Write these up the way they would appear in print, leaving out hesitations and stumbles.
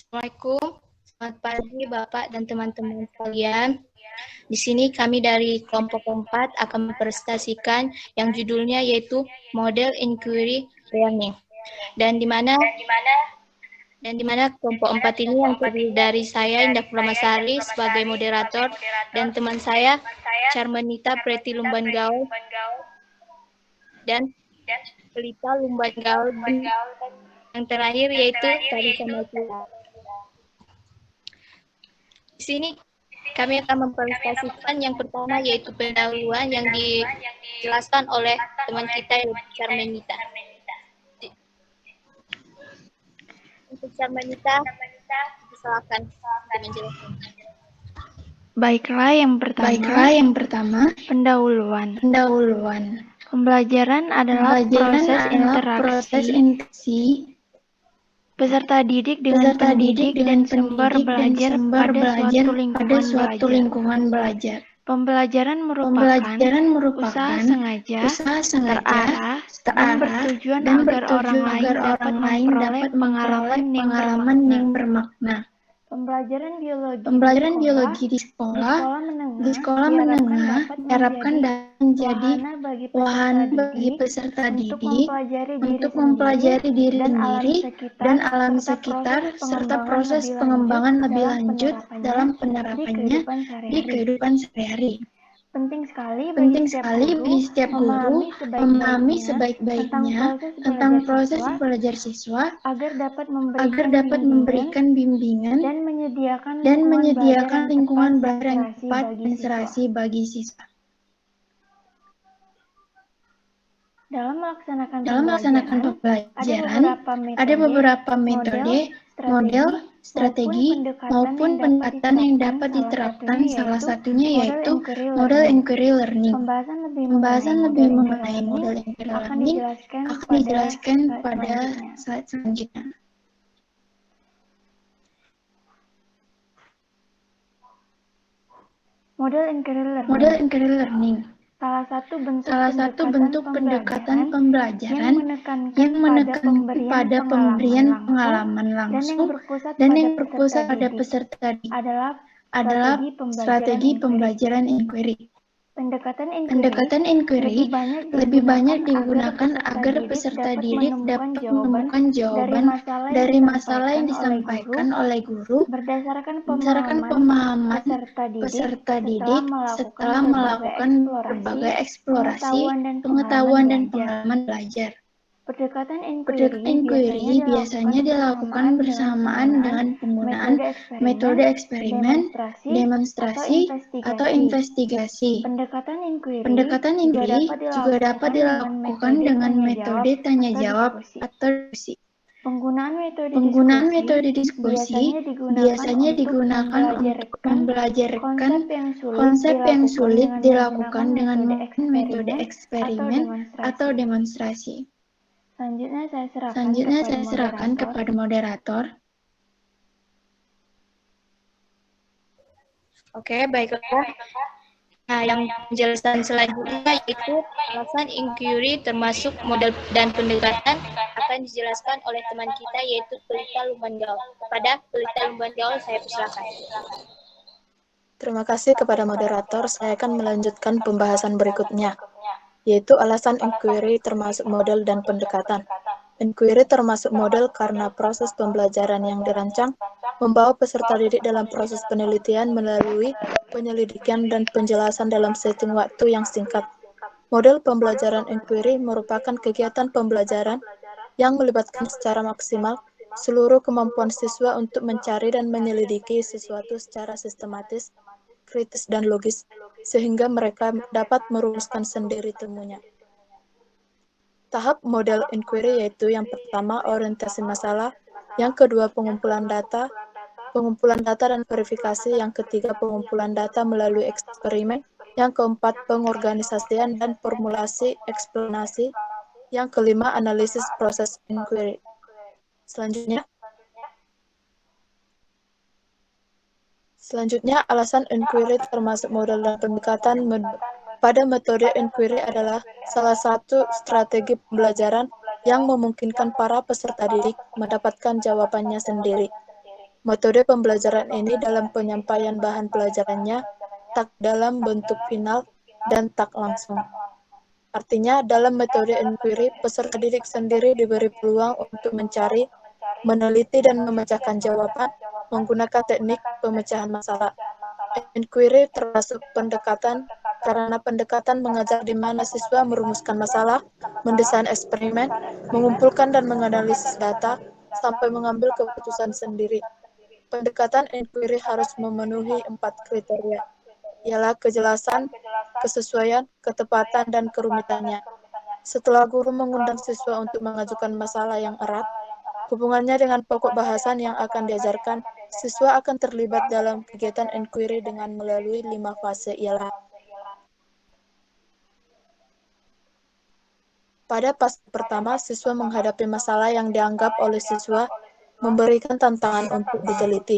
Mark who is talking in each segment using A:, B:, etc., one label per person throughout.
A: Assalamualaikum, selamat pagi Bapak dan teman-teman sekalian. Di sini kami dari kelompok 4 akan mempresentasikan yang judulnya yaitu Model Inquiry Learning. Dan di mana kelompok 4 ini yang terdiri dari saya Indah Purnamasari sebagai moderator dan teman saya Charmenita Preti Lumban Gaul dan Pelita Lumban Gaul dan yang terakhir yaitu Tarisa Maikula. Di sini kami akan mempresentasikan yang pertama yaitu pendahuluan yang dijelaskan oleh teman kita yaitu Charmenita. Untuk Charmenita, silakan menjelaskan.
B: Baiklah, yang pertama, pendahuluan. Pembelajaran adalah proses interaksi peserta didik dengan pendidik dan sumber belajar pada suatu lingkungan belajar. Pembelajaran merupakan usaha sengaja, terarah, dan bertujuan agar orang lain dapat memperoleh pengalaman yang bermakna. Pembelajaran biologi di sekolah menengah diharapkan dapat menjadi wahana bagi peserta didik untuk mempelajari diri sendiri dan alam sekitar serta proses pengembangan lebih lanjut dalam penerapannya di kehidupan sehari-hari. Penting sekali bagi setiap guru memahami sebaik-baiknya tentang proses belajar siswa agar dapat memberikan bimbingan dan menyediakan lingkungan belajar yang tepat dan serasi bagi siswa. Dalam melaksanakan pembelajaran, ada beberapa metode, model, strategi, maupun pendekatan yang dapat diterapkan. Salah satunya yaitu model inquiry learning. Pembahasan lebih mengenai model inquiry learning akan dijelaskan pada slide selanjutnya. Model inquiry learning. Salah satu bentuk pendekatan pembelajaran yang menekankan pada pemberian pengalaman langsung dan yang berpusat pada peserta didik adalah strategi pembelajaran inquiry. Pendekatan inquiry lebih banyak digunakan agar peserta didik dapat menemukan jawaban dari masalah yang disampaikan oleh guru berdasarkan pemahaman peserta didik setelah melakukan berbagai eksplorasi, pengetahuan dan pengalaman belajar. Pendekatan inquiry biasanya dilakukan bersamaan dengan penggunaan metode eksperimen, demonstrasi, atau investigasi. Pendekatan inquiry juga dapat dilakukan dengan metode tanya jawab atau diskusi. Penggunaan metode diskusi biasanya digunakan untuk membelajarkan konsep yang sulit dilakukan dengan metode eksperimen atau demonstrasi. Selanjutnya saya serahkan kepada moderator.
A: Oke, baiklah. Nah, yang penjelasan selanjutnya yaitu alasan inquiry termasuk model dan pendekatan akan dijelaskan oleh teman kita yaitu Pelita Lumban Gaul. Kepada Pelita Lumban Gaul saya persilakan.
C: Terima kasih kepada moderator. Saya akan melanjutkan pembahasan berikutnya, yaitu alasan inquiry termasuk model dan pendekatan. Inquiry termasuk model karena proses pembelajaran yang dirancang membawa peserta didik dalam proses penelitian melalui penyelidikan dan penjelasan dalam setting waktu yang singkat. Model pembelajaran inquiry merupakan kegiatan pembelajaran yang melibatkan secara maksimal seluruh kemampuan siswa untuk mencari dan menyelidiki sesuatu secara sistematis, kritis, dan logis, sehingga mereka dapat merumuskan sendiri temunya. Tahap model inquiry yaitu yang pertama orientasi masalah, yang kedua pengumpulan data dan verifikasi, yang ketiga pengumpulan data melalui eksperimen, yang keempat pengorganisasian dan formulasi eksplanasi, yang kelima analisis proses inquiry. Selanjutnya, alasan inquiry termasuk model dan pendekatan pada metode inquiry adalah salah satu strategi pembelajaran yang memungkinkan para peserta didik mendapatkan jawabannya sendiri. Metode pembelajaran ini dalam penyampaian bahan pelajarannya tak dalam bentuk final dan tak langsung. Artinya, dalam metode inquiry, peserta didik sendiri diberi peluang untuk mencari, meneliti, dan memecahkan jawaban menggunakan teknik pemecahan masalah. Inquiry termasuk pendekatan karena pendekatan mengajar di mana siswa merumuskan masalah, mendesain eksperimen, mengumpulkan dan menganalisis data, sampai mengambil keputusan sendiri. Pendekatan inquiry harus memenuhi 4 kriteria, ialah kejelasan, kesesuaian, ketepatan, dan kerumitannya. Setelah guru mengundang siswa untuk mengajukan masalah yang erat, hubungannya dengan pokok bahasan yang akan diajarkan, siswa akan terlibat dalam kegiatan inquiry dengan melalui 5 fase, ialah pada fase pertama, siswa menghadapi masalah yang dianggap oleh siswa memberikan tantangan untuk diteliti.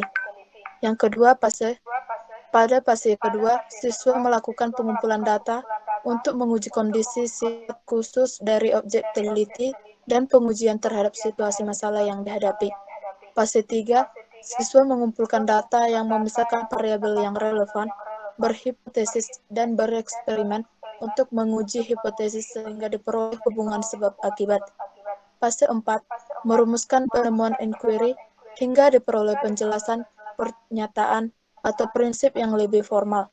C: Yang kedua, pada fase kedua, siswa melakukan pengumpulan data untuk menguji kondisi sifat khusus dari objek teliti dan pengujian terhadap situasi masalah yang dihadapi. Fase 3, siswa mengumpulkan data yang memisahkan variabel yang relevan, berhipotesis, dan bereksperimen untuk menguji hipotesis sehingga diperoleh hubungan sebab akibat. Fase 4, merumuskan penemuan inquiry hingga diperoleh penjelasan, pernyataan, atau prinsip yang lebih formal.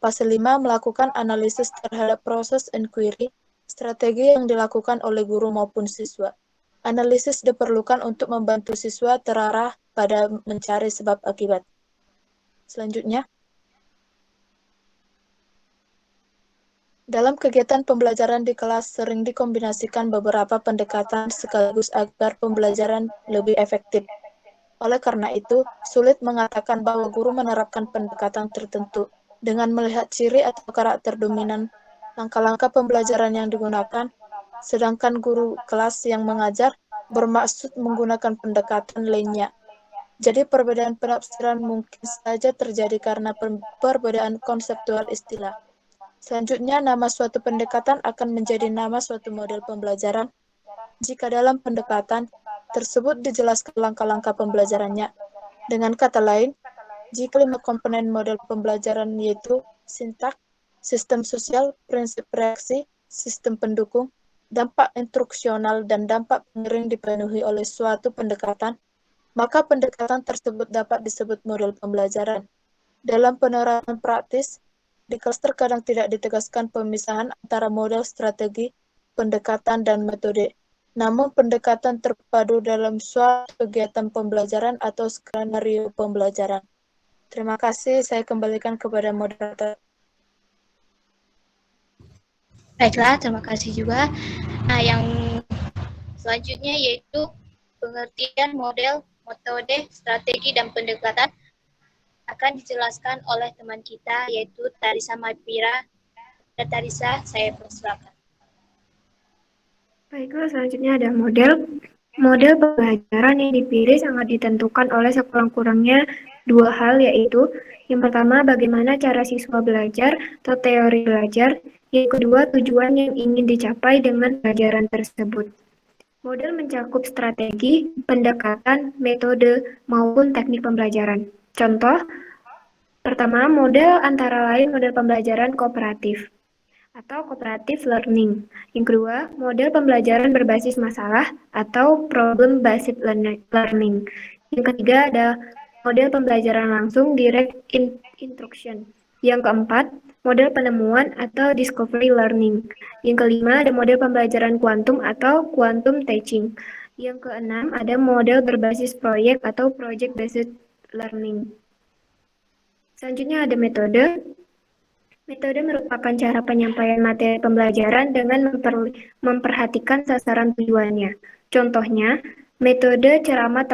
C: Fase 5, melakukan analisis terhadap proses inquiry, strategi yang dilakukan oleh guru maupun siswa. Analisis diperlukan untuk membantu siswa terarah pada mencari sebab akibat. Selanjutnya, dalam kegiatan pembelajaran di kelas sering dikombinasikan beberapa pendekatan sekaligus agar pembelajaran lebih efektif. Oleh karena itu, sulit mengatakan bahwa guru menerapkan pendekatan tertentu dengan melihat ciri atau karakter dominan langkah-langkah pembelajaran yang digunakan, sedangkan guru kelas yang mengajar bermaksud menggunakan pendekatan lainnya. Jadi perbedaan penafsiran mungkin saja terjadi karena perbedaan konseptual istilah. Selanjutnya, nama suatu pendekatan akan menjadi nama suatu model pembelajaran jika dalam pendekatan tersebut dijelaskan langkah-langkah pembelajarannya. Dengan kata lain, jika 5 komponen model pembelajaran yaitu sintak, sistem sosial, prinsip reaksi, sistem pendukung, dampak instruksional, dan dampak pengiring dipenuhi oleh suatu pendekatan, maka pendekatan tersebut dapat disebut model pembelajaran. Dalam penerapan praktis, di kelas terkadang tidak ditegaskan pemisahan antara model strategi, pendekatan, dan metode. Namun pendekatan terpadu dalam suatu kegiatan pembelajaran atau skenario pembelajaran. Terima kasih, saya kembalikan kepada moderator.
A: Baiklah, terima kasih juga. Nah, yang selanjutnya yaitu pengertian model, metode, strategi, dan pendekatan akan dijelaskan oleh teman kita yaitu Tarisa Mapira. Dan Tarisa, saya persilakan.
D: Baiklah, selanjutnya ada model. Model pembelajaran yang dipilih sangat ditentukan oleh sekurang-kurangnya 2 hal, yaitu yang pertama, bagaimana cara siswa belajar atau teori belajar. Yang kedua, tujuan yang ingin dicapai dengan pelajaran tersebut. Model mencakup strategi, pendekatan, metode, maupun teknik pembelajaran. Contoh, pertama, model antara lain model pembelajaran kooperatif atau cooperative learning. Yang kedua, model pembelajaran berbasis masalah atau problem-based learning. Yang ketiga ada model pembelajaran langsung direct instruction. Yang keempat, model penemuan atau discovery learning. Yang kelima ada model pembelajaran kuantum atau quantum teaching. Yang keenam ada model berbasis proyek atau project-based learning. Selanjutnya ada metode. Metode merupakan cara penyampaian materi pembelajaran dengan memperhatikan sasaran tujuannya. Contohnya, metode ceramah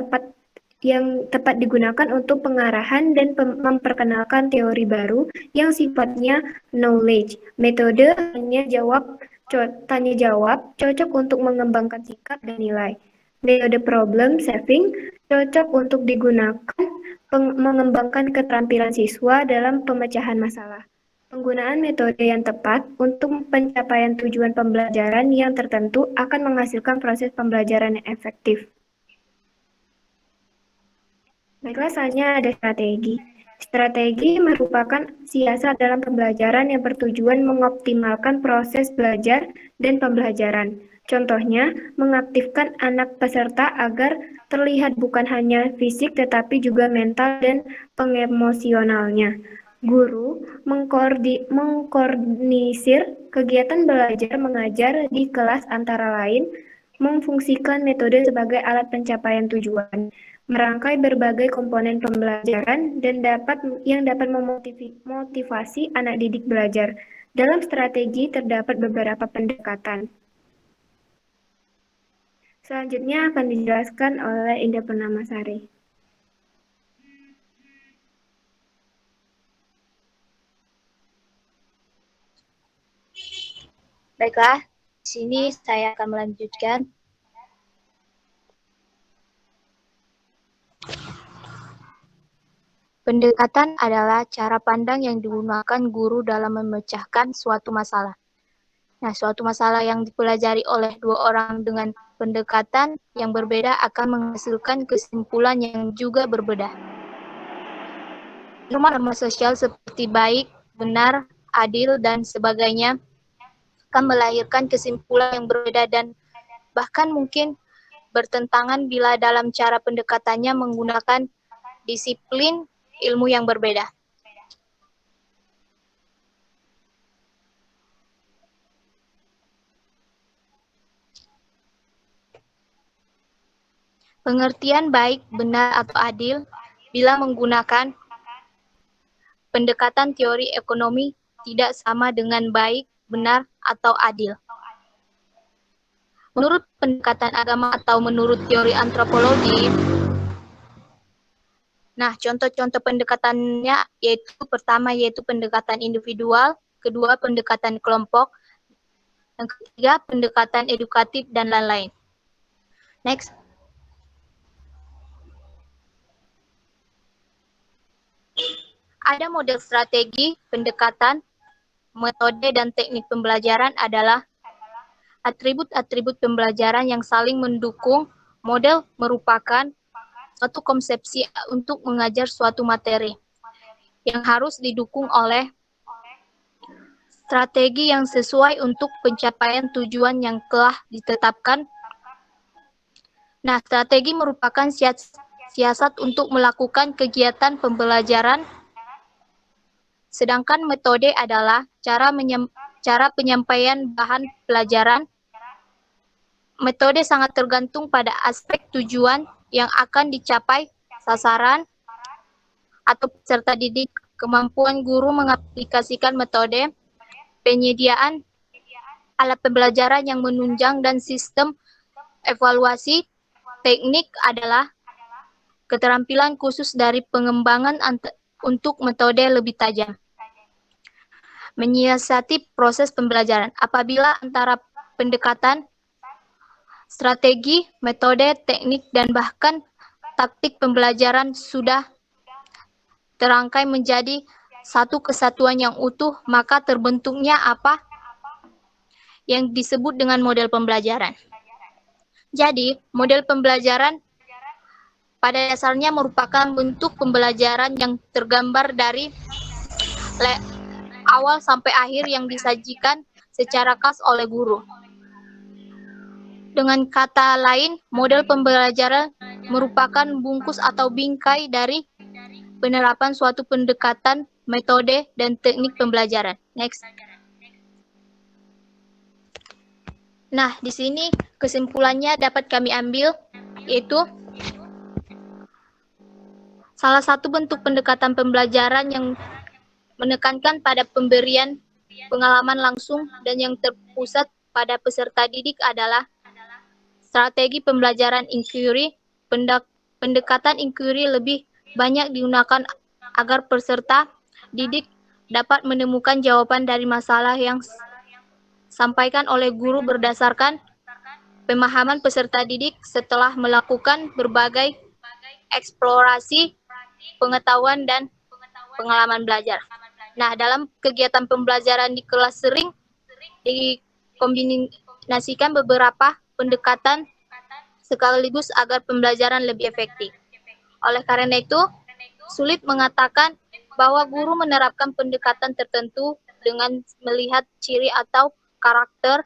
D: yang tepat digunakan untuk pengarahan dan memperkenalkan teori baru yang sifatnya knowledge. Metode tanya jawab cocok untuk mengembangkan sikap dan nilai. Metode problem solving cocok untuk digunakan mengembangkan keterampilan siswa dalam pemecahan masalah. Penggunaan metode yang tepat untuk pencapaian tujuan pembelajaran yang tertentu akan menghasilkan proses pembelajaran yang efektif. Baiklah, selanjutnya ada strategi. Strategi merupakan siasat dalam pembelajaran yang bertujuan mengoptimalkan proses belajar dan pembelajaran. Contohnya, mengaktifkan anak peserta agar terlihat bukan hanya fisik tetapi juga mental dan pengemosionalnya. Guru mengkoordinir kegiatan belajar mengajar di kelas antara lain, memfungsikan metode sebagai alat pencapaian tujuan, merangkai berbagai komponen pembelajaran dan yang dapat memotivasi anak didik belajar. Dalam strategi terdapat beberapa pendekatan. Selanjutnya akan dijelaskan oleh Indah Purnamasari.
A: Baiklah, di sini saya akan melanjutkan. Pendekatan adalah cara pandang yang digunakan guru dalam memecahkan suatu masalah. Nah, suatu masalah yang dipelajari oleh dua orang dengan pendekatan yang berbeda akan menghasilkan kesimpulan yang juga berbeda. Norma-norma sosial seperti baik, benar, adil, dan sebagainya akan melahirkan kesimpulan yang berbeda dan bahkan mungkin bertentangan bila dalam cara pendekatannya menggunakan disiplin ilmu yang berbeda. Pengertian baik, benar, atau adil bila menggunakan pendekatan teori ekonomi tidak sama dengan baik, benar, atau adil. Menurut pendekatan agama atau menurut teori antropologi, nah contoh-contoh pendekatannya pertama yaitu pendekatan individual, kedua pendekatan kelompok, yang ketiga pendekatan edukatif, dan lain-lain. Next. Ada model strategi, pendekatan, metode, dan teknik pembelajaran adalah atribut-atribut pembelajaran yang saling mendukung. Model merupakan suatu konsepsi untuk mengajar suatu materi yang harus didukung oleh strategi yang sesuai untuk pencapaian tujuan yang telah ditetapkan. Nah, strategi merupakan siasat untuk melakukan kegiatan pembelajaran, sedangkan metode adalah cara penyampaian bahan pelajaran. Metode sangat tergantung pada aspek tujuan yang akan dicapai, sasaran, atau peserta didik, kemampuan guru mengaplikasikan metode, penyediaan alat pembelajaran yang menunjang, dan sistem evaluasi. Teknik adalah keterampilan khusus dari pengembangan untuk metode lebih tajam. Menyiasati proses pembelajaran. Apabila antara pendekatan, strategi, metode, teknik, dan bahkan taktik pembelajaran sudah terangkai menjadi satu kesatuan yang utuh, maka terbentuknya apa yang disebut dengan model pembelajaran. Jadi, model pembelajaran pada dasarnya merupakan bentuk pembelajaran yang tergambar dari awal sampai akhir yang disajikan secara khas oleh guru. Dengan kata lain, model pembelajaran merupakan bungkus atau bingkai dari penerapan suatu pendekatan, metode, dan teknik pembelajaran. Next. Nah, di sini kesimpulannya dapat kami ambil, yaitu salah satu bentuk pendekatan pembelajaran yang menekankan pada pemberian pengalaman langsung dan yang terpusat pada peserta didik adalah strategi pembelajaran inquiry. Pendekatan inquiry lebih banyak digunakan agar peserta didik dapat menemukan jawaban dari masalah yang disampaikan oleh guru berdasarkan pemahaman peserta didik setelah melakukan berbagai eksplorasi pengetahuan dan pengalaman belajar. Nah, dalam kegiatan pembelajaran di kelas sering dikombinasikan beberapa pendekatan sekaligus agar pembelajaran lebih efektif. Oleh karena itu, sulit mengatakan bahwa guru menerapkan pendekatan tertentu dengan melihat ciri atau karakter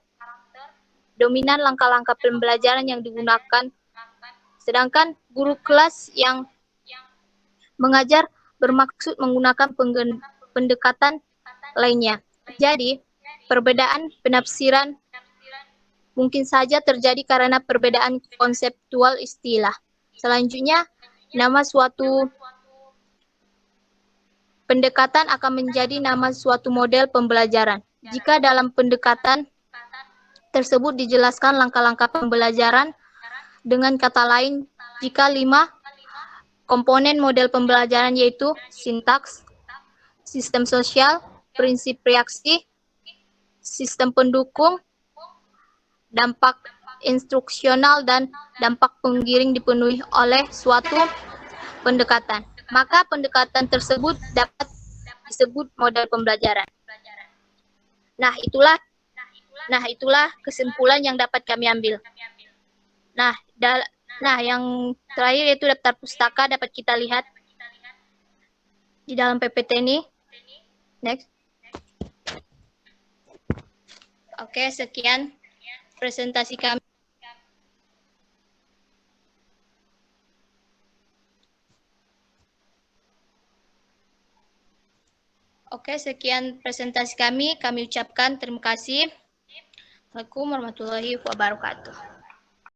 A: dominan langkah-langkah pembelajaran yang digunakan, sedangkan guru kelas yang mengajar bermaksud menggunakan pendekatan lainnya. Jadi, perbedaan penafsiran mungkin saja terjadi karena perbedaan konseptual istilah. Selanjutnya, nama suatu pendekatan akan menjadi nama suatu model pembelajaran. Jika dalam pendekatan tersebut dijelaskan langkah-langkah pembelajaran, dengan kata lain, jika 5 komponen model pembelajaran yaitu sintaks, sistem sosial, prinsip reaksi, sistem pendukung, dampak instruksional, dan dampak penggiring dipenuhi oleh suatu pendekatan, maka pendekatan tersebut dapat disebut model pembelajaran. Nah, itulah kesimpulan yang dapat kami ambil. Nah, yang terakhir yaitu daftar pustaka dapat kita lihat di dalam PPT ini. Next. Oke, sekian presentasi kami. Kami ucapkan terima kasih. Assalamualaikum warahmatullahi wabarakatuh.